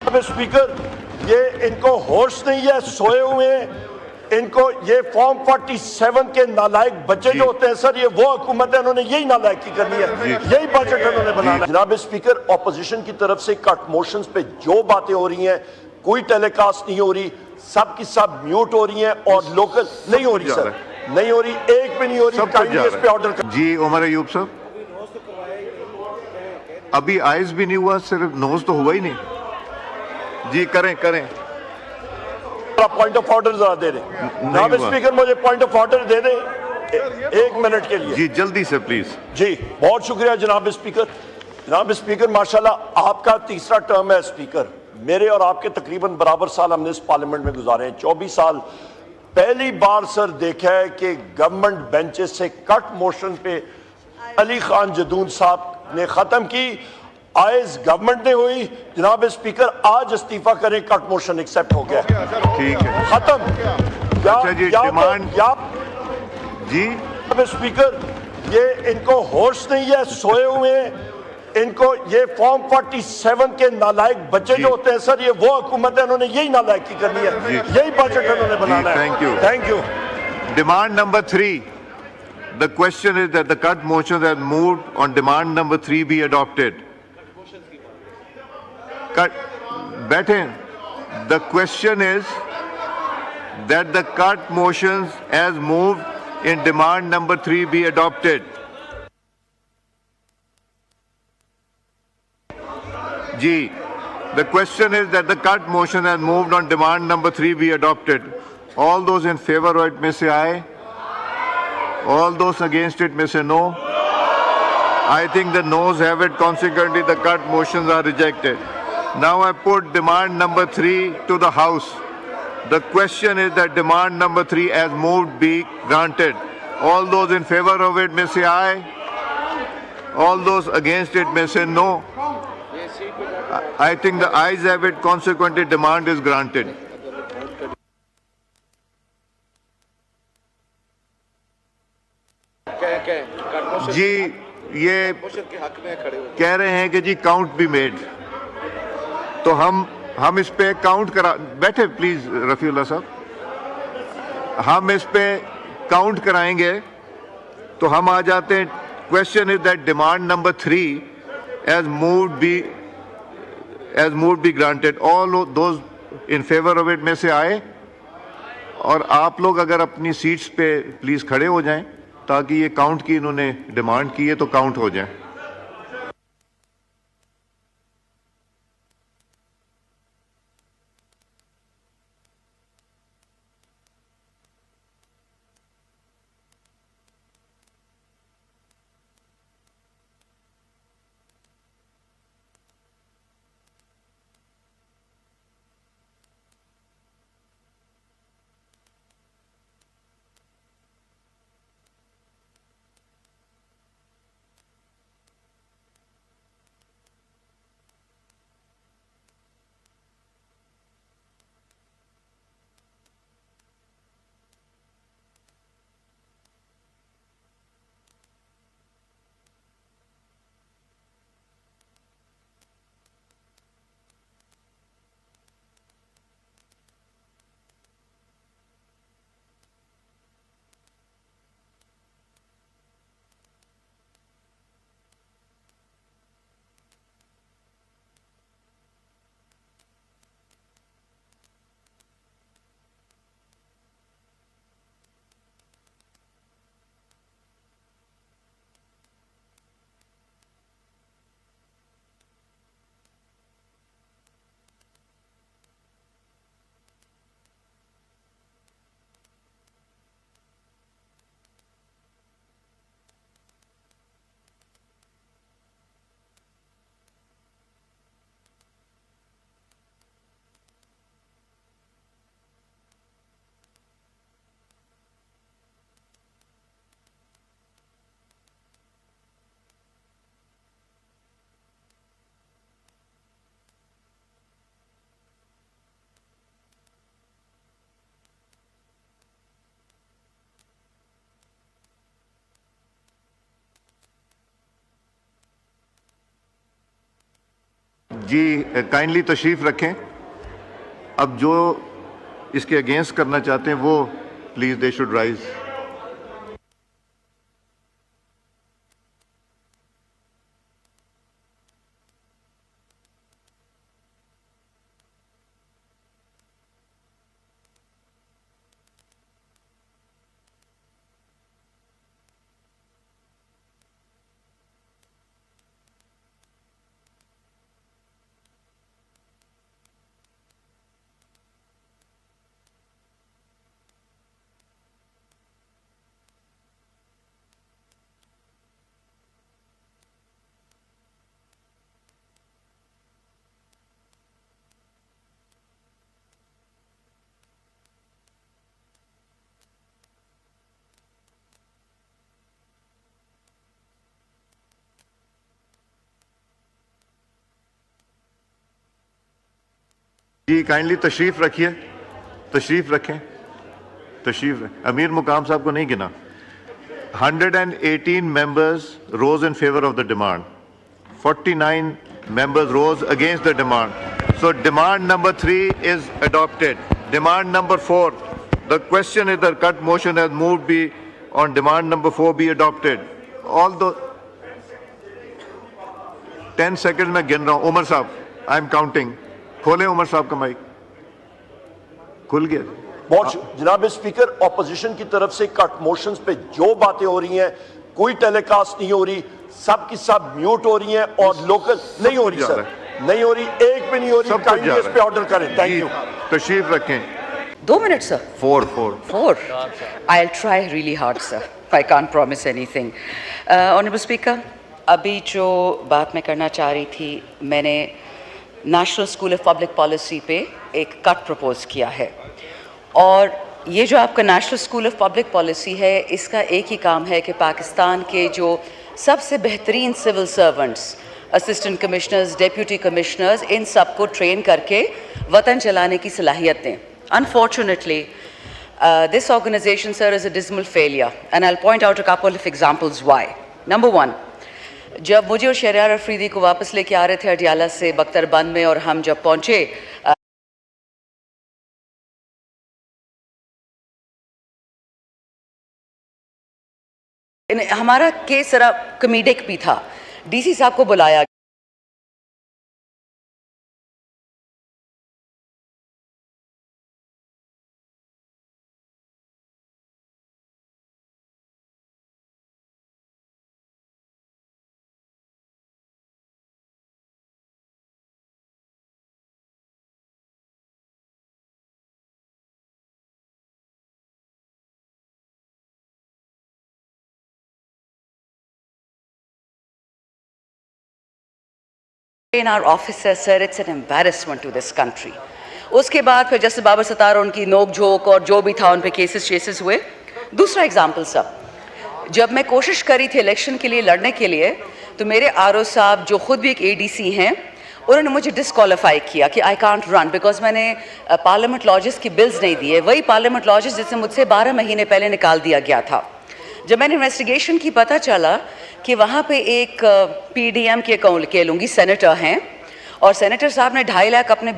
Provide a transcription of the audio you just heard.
Speaker, ये इनको होश नहीं है, सोए हुए हैं। इनको ये फॉर्म 47 के नालायक बच्चे जो होते हैं सर, ये वो हुकूमत है, उन्होंने यही नालायकी करनी है, यही बजट उन्होंने बनाना है। जनाब स्पीकर, ऑपोजिशन की तरफ से कट मोशंस पे जो बातें हो रही हैं, कोई टेलीकास्ट नहीं हो रही, सब की सब म्यूट हो रही हैं और लोकल नहीं हो रही सर, नहीं हो रही, एक भी नहीं हो रही। काइंडली इस पे ऑर्डर कर। जी उमर अयूब साहब, अभी आइज भी नहीं हुआ, सिर्फ नोज तो हुआ ही नहीं। जी करें करें, पॉइंट ऑफ ऑर्डर जरा दे दें जनाब स्पीकर, मुझे पॉइंट ऑफ ऑर्डर दे दें एक मिनट के लिए। जी जल्दी से प्लीज। जी बहुत शुक्रिया जनाब स्पीकर। जनाब स्पीकर, माशाल्लाह आपका तीसरा टर्म है स्पीकर। मेरे और आपके तकरीबन बराबर साल हमने इस पार्लियामेंट में गुजारे हैं, 24 साल। पहली बार सर देखा है कि गवर्नमेंट बेंचेस से कट मोशन पे अली खान जदून साहब ने खत्म की, आइज गवर्नमेंट ने हुई। जनाब स्पीकर, आज इस्तीफा करें, कट मोशन एक्सेप्ट हो गया, ठीक है, खत्म। अच्छा जी, डिमांड जी। स्पीकर, ये इनको होश नहीं है, सोए हुए हैं। इनको ये फॉर्म 47 के नालायक बच्चे जो होते हैं सर, ये वो हुकूमत है, उन्होंने यही नालायकी करनी है, यही बजट उन्होंने बनाना है। Thank you, thank you. Demand number 3, the question is that the cut motions have moved on demand number 3 be adopted. Cut, बैठे। The question is that the cut motions as moved in demand number 3 be adopted. G. The question is that the cut motion has moved on demand number 3 be adopted. All those in favor of it may say aye. All those against it may say no. I think the noes have it. Consequently, the cut motions are rejected. Now I put demand number 3 to the House. The question is that demand number 3 as moved be granted. All those in favor of it may say aye. All those against it may say no. I think the ayes have it. Consequently, demand is granted. जी ये कह रहे हैं कि जी count भी made, तो हम इस पे काउंट करा, बैठे प्लीज रफीउल्लाह साहब, हम इस पे काउंट कराएंगे तो हम आ जाते हैं। Question is that demand number 3 as moved be granted. All those in favor of it में से आए, और आप लोग अगर अपनी सीट्स पे प्लीज खड़े हो जाएं ताकि ये काउंट की इन्होंने डिमांड की है तो काउंट हो जाए। जी काइंडली तशरीफ रखें। अब जो इसके अगेंस्ट करना चाहते हैं वो प्लीज दे शुड राइज। जी काइंडली तशरीफ रखिए, तशरीफ रखें, तशरीफ रखें। अमीर मुकाम साहब को नहीं गिना। 118 members rose in favor of the demand. 49 members rose against the demand. So demand number 3 is adopted. Demand number 4, the question is the cut motion has moved be on demand number 4 be adopted. All the 10 seconds में गिन रहा हूं। उमर साहब, I am counting. खोले उमर साहब का mic. खुल गया। बहुत जनाब स्पीकर, ऑपोजिशन की तरफ से कट मोशंस पे जो बातें हो रही हैं, कोई टेलीकास्ट नहीं हो रही, सब की सब म्यूट हो रही हैं और लोकल नहीं हो रही सर, नहीं हो रही, एक भी नहीं हो रही। काइंडली इस पे ऑर्डर करें। Thank you. तशरीफ रखें। 2 minutes, sir. Four. I'll try really hard, sir. I can't promise anything. Honorable Speaker, अभी जो बात मैं करना चाह रही थी, मैंने national school of public policy पे एक कट प्रपोज किया है। और ये जो आपका national school of public policy है, इसका एक ही काम है कि पाकिस्तान के जो सबसे बेहतरीन civil servants, assistant commissioners, deputy commissioners, इन सब को ट्रेन करके वतन चलाने की सलाहियत दें। Unfortunately, this organization, sir, is a dismal failure, and I'll point out a couple of examples why. Number one, जब मुझे और शहरयार अफरीदी को वापस लेके आ रहे थे अडियाला से बख्तरबंद में, और हम जब पहुंचे, हमारा केस जरा कॉमेडिक भी था। डीसी साहब को बुलाया, in our officers, sir, it's an embarrassment to this country. उसके बाद फिर जस्टिस बाबर सत्तार और उनकी नोक झोंक और जो भी था उन पे केसेस हुए। दूसरा एग्जाम्पल सर, जब मैं कोशिश करी थी इलेक्शन के लिए लड़ने के लिए, तो मेरे आरओ साहब जो खुद भी एक एडीसी हैं, उन्होंने मुझे डिस्क्वालीफाई किया कि आई कांट रन बिकॉज मैंने पार्लियामेंट लॉजेस की बिल्स नहीं दिए। वही पार्लियामेंट लॉजेस जिससे मुझसे 12 महीने पहले निकाल दिया गया था। जब मैंने इन्वेस्टिगेशन की, पता चला कि वहाँ पे एक पीडीएम के कह लूँगी सेनेटर हैं, और सेनेटर साहब ने 2.5 लाख अपने